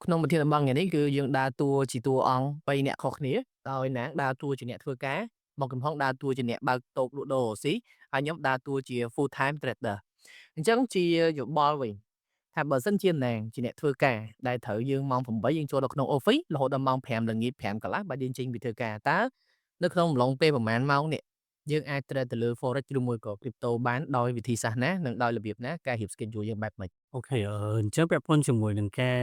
ក្នុងប្រធានបទថ្ងៃនេះគឺយើងដើរតួជាតួអង្គ3នាក់ខុសគ្នាដោយណាដើរតួជាអ្នកធ្វើការមកកំហុងដើរតួជាអ្នកបើកតូបលក់ដូរស៊ីហើយខ្ញុំដើរតួជា full time trader អញ្ចឹងជាយោបល់វិញថាបើសិនជាណាងជាអ្នកធ្វើការដែលត្រូវយើងម៉ោង8យើងចូលដល់ក្នុង office រហូតដល់ម៉ោង5ល្ងាច5កន្លះបាទយើងចេញពីធ្វើការតើនៅក្នុងអំឡុងពេលប្រហែលម៉ោងនេះយើងអាច trade ទៅលើ forex ឬមួយក៏ crypto បានដោយវិធីសាស្ត្រណានិងដោយរបៀបណាការរៀប schedule យើងបែបម៉េច អូខេអញ្ចឹងពាក់ព័ន្ធជាមួយនឹងការ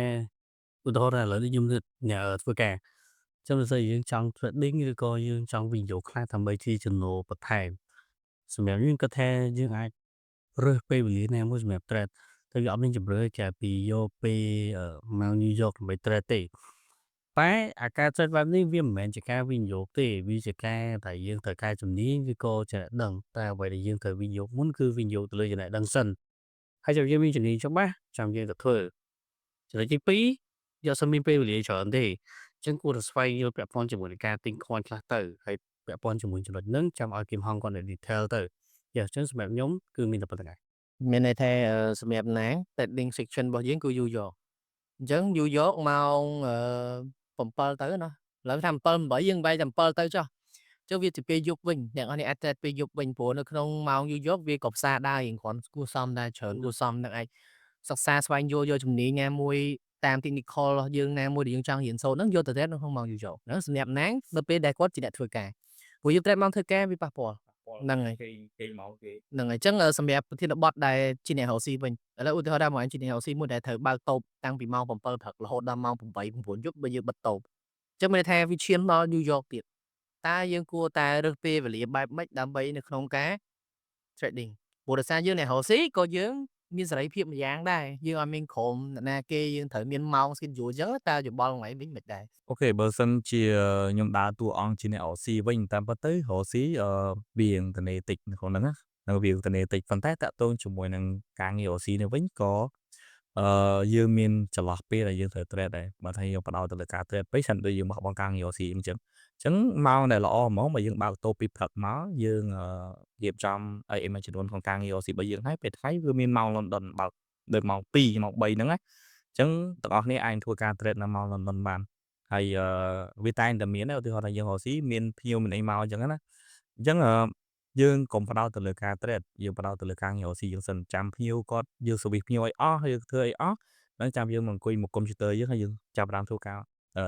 ឧទាហរណ៍ថាឥឡូវនេះខ្ញុំអ្នកធ្វើការអញ្ចឹងបើសិនជាយើងចង់ trading ឬក៏យើងចង់វិនិយោគខ្លះដើម្បីជាចំណូលបន្ថែមសម្រាប់យើងគិតថាយើងអាចរើសពេលវេលាណាមួយសម្រាប់ trade ទៅវាអត់មានជម្រើសចាពីយកពេលមក New York ដើម្បី trade ទេតែអាការ trade បែបនេះវាមិនមែនជាការវិនិយោគទេវាជាការដែលយើងត្រូវការជំនាញឬក៏ចំណេះដឹងតែអ្វីដែលយើងត្រូវវិនិយោគមុនគឺវិនិយោគទៅលើចំណេះដឹងសិន ហើយចាំយើងមានជំនាញច្បាស់ចាំយើងទៅធ្វើចំណុចទី2យកសិនមានពេលវេលាច្រើនទេអញ្ចឹងគួរតែស្វែងយល់ពាក់ព័ន្ធជាមួយនឹងការទិញ coin ខ្លះទៅហើយពាក់ព័ន្ធជាមួយចំណុចហ្នឹងចាំឲ្យគឹមហងគាត់នៅ detail ទៅយ៉ាអញ្ចឹងសម្រាប់ខ្ញុំគឺមានតែប៉ុណ្្នឹងឯងមានន័យថាសម្រាប់ណា trading section របស់យើងគឺយូរយកអញ្ចឹងយូរយកម៉ោង7ទៅណាឥឡូវថា7 8យើងបែរតែ7ទៅចុះចុះវាជាពេលយប់វិញអ្នកនរនេះអាច trade ពេលយប់វិញព្រោះនៅក្នុងម៉ោងយូរយកវាក៏ផ្សារដើររៀងគ្រាន់គួរសមដែរច្រើនគួរសមនឹងឯងសិក្សាស្វែងយល់យកជំនាញណាមួយតាម technical របស់យើងណាមួយដែលយើងចង់រៀនសូត្រហ្នឹងយកទៅ trade នៅក្នុងម៉ោងយូរយកហ្នឹងសម្រាប់ណាងនៅពេលដែលគាត់ជាអ្នកធ្វើការព្រោះយើង trade ម៉ោងធ្វើការវាប៉ះពាល់ហ្នឹងហើយគេមកគេហ្នឹងហើយអញ្ចឹងសម្រាប់ប្រធានបទដែលជាអ្នករកស៊ីវិញឥឡូវឧទាហរណ៍ថាបងឯងជាអ្នករកស៊ីមួយដែលត្រូវបើកតូបតាំងពីម៉ោង7ព្រឹករហូតដល់ម៉ោង8 9យប់បើយើងបិទតូបអញ្ចឹងមានន័យថាវាឈានដល់ញូវយ៉កទៀតតើយើងគួរតែរើសពេលវេលាបែបម៉េចដើម្បីនៅក្នុងការ trading ព្រោះដោយសារយើងអ្នករកស៊ីក៏យើងមានសេរីភាពម្យ៉ាងដែរយើងអត់មានក្រុមអ្នកណាគេយើងត្រូវមានម៉ោង schedule អញ្ចឹងតើយោបល់បងឯងវិញមិនដែរអូខេបើសិនជាខ្ញុំដើរតួអង្គជាអ្នករកស៊ីវិញតាមពិតទៅរកស៊ីវាងត្នេតិចនៅក្នុងហ្នឹងណានៅវាងត្នេតិចប៉ុន្តែតាក់ទងជាមួយនឹងការងាររកស៊ីនេះវិញក៏យើងមានចន្លោះពេលដែលយើងត្រូវ trade ដែរបើថាយើងបដោតទៅលើការ trade ពេកសិនដូចយើងបោះបង់ការងាររកស៊ីអញ្ចឹងម៉ោងដែលល្អហ្មងបើយើងបើកតូបពីព្រឹកមកយើងរៀបចំឲ្យ image ចំនួនក្នុងការងាររកស៊ីរបស់យើងហើយពេលថ្ងៃវាមានម៉ោង London បើកដូចម៉ោង2ម៉ោង3ហ្នឹងណាអញ្ចឹងទាំងអស់គ្នាអាចធ្វើការ trade នៅម៉ោង London បាន ហើយវាតែងតែមានដែរឧទាហរណ៍ថាយើងរកស៊ីមានភ្ញៀវមានអីមកអញ្ចឹងណាអញ្ចឹងយើងកុំផ្ដោតទៅលើការ trade យើងផ្ដោតទៅលើការងាររកស៊ីយើងសិនចាំភ្ញៀវគាត់យើង service ភ្ញៀវឲ្យអស់ហើយយើងធ្វើឲ្យអស់ហើយចាំយើងមកអង្គុយមុខកុំព្យូទ័រយើងហើយយើងចាប់ផ្ដើមធ្វើការ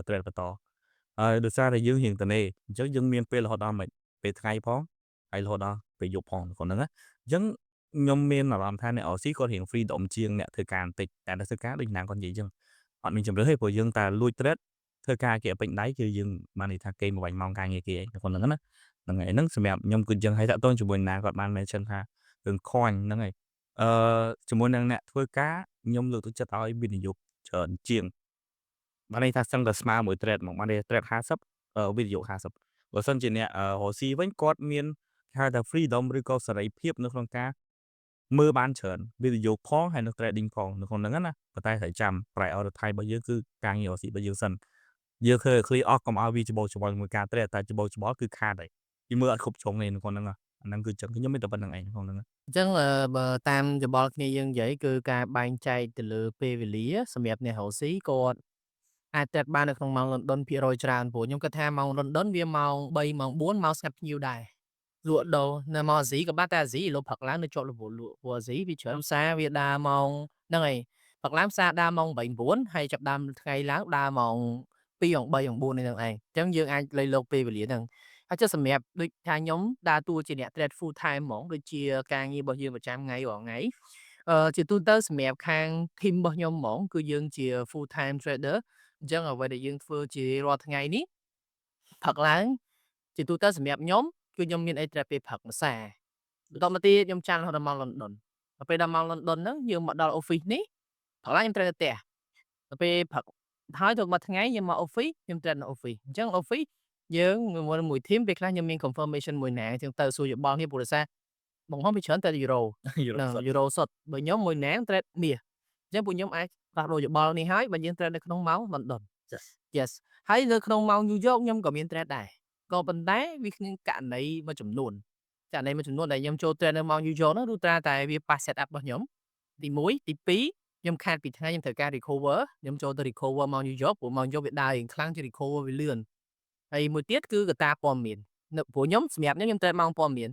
trade បន្តហើយដោយសារតែយើងរៀងត្នេអញ្ចឹងយើងមានពេលរហូតដល់ពេលថ្ងៃផងហើយរហូតដល់ពេលយប់ផងគាត់ហ្នឹងណាអញ្ចឹងខ្ញុំមានអារម្មណ៍ថាអ្នករកស៊ីគាត់រៀង freedom ជាងអ្នកធ្វើការបន្តិចតែអ្នកធ្វើការដូចណាគាត់និយាយអញ្ចឹងអត់មានជម្រើសទេព្រោះយើងតែលួច trade ធ្វើការគេឲ្យពេញដៃគឺយើងបានន័យថាគេបំបញ្ញម៉ោងការងារគេឯងនៅក្នុងហ្នឹងណាហ្នឹងហើយហ្នឹងសម្រាប់ខ្ញុំគឺអញ្ចឹងហើយតាក់ទងជាមួយណាគាត់បាន mention ថារឿង coin ហ្នឹងហើយអឺជាមួយនឹងអ្នកធ្វើការខ្ញុំលើកទឹកចិត្តឲ្យវិនិយោគច្រើនជាងបានន័យថាសឹងតែស្មើមួយ trade ហ្មងបានន័យថា trade 50វិនិយោគ50បើសិនជាអ្នករកស៊ីវិញគាត់មានគេហៅថា freedom ឬក៏សេរីភាពនៅក្នុងការមើលបានច្រើនវិនិយោគផងហើយនិង trading ផងនៅក្នុងហ្នឹងណាប៉ុន្តែត្រូវចាំ priority របស់យើងគឺការងាររកស៊ីរបស់យើងសិន យើងធ្វើឲ្យ clear អស់កុំឲ្យវាច្បូកច្បល់ជាមួយការ trade តែច្បូកច្បល់គឺខាតហើយវាមើលអត់គ្រប់ជ្រុងទេនៅក្នុងហ្នឹងអាហ្នឹងគឺចឹងខ្ញុំមានតែប៉ុណ្្នឹងឯងក្នុងហ្នឹងអញ្ចឹងបើតាមយោបល់គ្នាយើងនិយាយគឺការបែងចែកទៅលើពេលវេលាសម្រាប់អ្នករកស៊ីគាត់អាច trade បាននៅក្នុងម៉ោង London ភាគរយច្រើនព្រោះខ្ញុំគិតថាម៉ោង London វាម៉ោង3ម៉ោង4ម៉ោងស្ងាត់ភ្ញៀវដែរលក់ដូរនៅម៉ោងអាស៊ីក៏បាត់តែអាស៊ីឥឡូវផឹកឡើងនៅជាប់រវល់លក់ព្រោះអាស៊ីវាច្រើនផ្សារវាដើរម៉ោងហ្នឹងហើយផឹកឡើងផ្សារដើរម៉ោង8 9ហើយចាប់ដើមថ្ងៃឡើងដើរម៉ោង2ម៉ោង3ម៉ោង4នេះហ្នឹងឯងអញ្ចឹងយើងអាចលៃលកពេលវេលាហ្នឹងហើយចុះសម្រាប់ដូចថាខ្ញុំដើរតួជាអ្នក trade full time ហ្មងដូចជាការងាររបស់យើងប្រចាំថ្ងៃរាល់ថ្ងៃជាទូទៅសម្រាប់ខាង team របស់ខ្ញុំហ្មងគឺយើងជា full time trader អញ្ចឹងអ្វីដែលយើងធ្វើជារាល់ថ្ងៃនេះផឹកឡើងជាទូទៅសម្រាប់ខ្ញុំគឺខ្ញុំមានអី trade ពេលផឹកម្សាបន្តមកទៀតខ្ញុំចាំរហូតដល់ម៉ោង London ដល់ពេលដល់ម៉ោង London ហ្នឹងយើងមកដល់ office នេះផឹកឡើងខ្ញុំ trade នៅផ្ទះដល់ពេលផឹកហើយទៅមួយថ្ងៃខ្ញុំមក office ខ្ញុំ trade នៅ office អញ្ចឹង office យើងមួយ team ពេលខ្លះខ្ញុំមាន confirmation មួយណាអញ្ចឹងទៅសួរយោបល់គ្នាព្រោះដោយសារបងហោះវាច្រើនតែយូរ៉ូ យល់ហ្នឹងសុទ្ធយូរ៉ូសុទ្ធបើខ្ញុំមួយណា trade មាសអញ្ចឹងពួកខ្ញុំអាចផ្លាស់ប្ដូរយោបល់នេះហើយបើយើង trade នៅក្នុងម៉ោង London yes ហើយនៅក្នុងម៉ោង New York ខ្ញុំក៏មាន trade ដែរក៏ប៉ុន្តែវាគ្មានករណីមួយចំនួនករណីមួយចំនួនដែលខ្ញុំចូល trade នៅម៉ោង New York ហ្នឹងគឺថាតែវាប៉ះ setup របស់ខ្ញុំទី1ទី2 ខ្ញុំខាតពីថ្ងៃខ្ញុំត្រូវការ recover ខ្ញុំចូលទៅ recover មក New York ព្រោះមក New York វាដើររៀងខ្លាំងជាង recover វាលឿនហើយមួយទៀតគឺកត្តាព័ត៌មាននៅព្រោះខ្ញុំសម្រាប់ខ្ញុំត្រូវម៉ោងព័ត៌មាន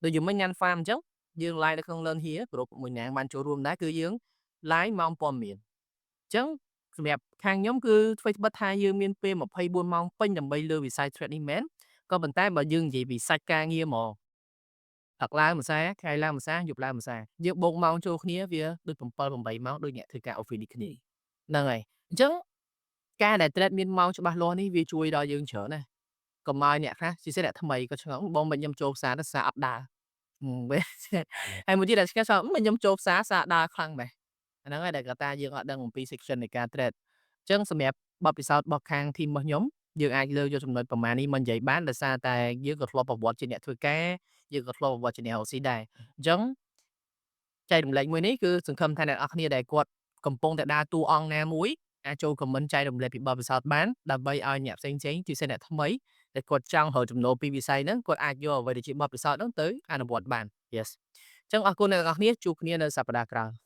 ដូចយើងមិញញ៉ាំ farm អញ្ចឹងយើង live នៅក្នុង Learn Here ក្រុមមួយណាងបានចូលរួមដែរគឺយើង live ម៉ោងព័ត៌មានអញ្ចឹងសម្រាប់ខាងខ្ញុំគឺធ្វើបិទថាយើងមានពេល24ម៉ោងពេញដើម្បីលើវិស័យ trade នេះមែនក៏ប៉ុន្តែបើយើងនិយាយពីសាច់ការងារមកផឹកឡើងម្សាថ្ងៃឡើងម្សាយប់ឡើងម្សាយើងបូកម៉ោងចូលគ្នាវាដូច7 8ម៉ោងដូចអ្នកធ្វើការ office នេះគ្នាហ្នឹងហើយអញ្ចឹងការដែល trade មានម៉ោងច្បាស់លាស់នេះវាជួយដល់យើងច្រើនណាស់កុំឲ្យអ្នកខ្លះជាពិសេសអ្នកថ្មីក៏ឆ្ងល់បងមិនខ្ញុំចូលផ្សារទៅផ្សារអត់ដើរវិញហើយមួយទៀតដែលឆ្កែឆ្ងល់មិនខ្ញុំចូលផ្សារផ្សារដើរខ្លាំងម៉េះអាហ្នឹងហើយដែលគាត់ថាយើងអត់ដឹងអំពី section នៃការ trade អញ្ចឹងសម្រាប់បទពិសោធន៍របស់ខាង team របស់ខ្ញុំយើងអាចលើកយកចំណុចប្រមាណនេះមកនិយាយបានដោយសារតែយើងក៏ធ្លាប់ប្រវត្តិជាអ្នកធ្វើការយើងក៏ធ្លាប់ប្រវត្តិជាអ្នករកស៊ីដែរអញ្ចឹងចែករំលែកមួយនេះគឺសង្ឃឹមថាអ្នកនរគ្នាដែលគាត់កំពុងតែដើរតួអង្គណាមួយអាចចូល comment ចែករំលែកពីបទពិសោធន៍បានដើម្បីឲ្យអ្នកផ្សេងៗជាពិសេសអ្នកថ្មីដែលគាត់ចង់រកចំណូលពីវិស័យហ្នឹងគាត់អាចយកអ្វីដែលជាបទពិសោធន៍ហ្នឹងទៅអនុវត្តបាន yes អញ្ចឹងអរគុណអ្នកនរគ្នាជួបគ្នានៅសប្តាហ៍ក្រោយ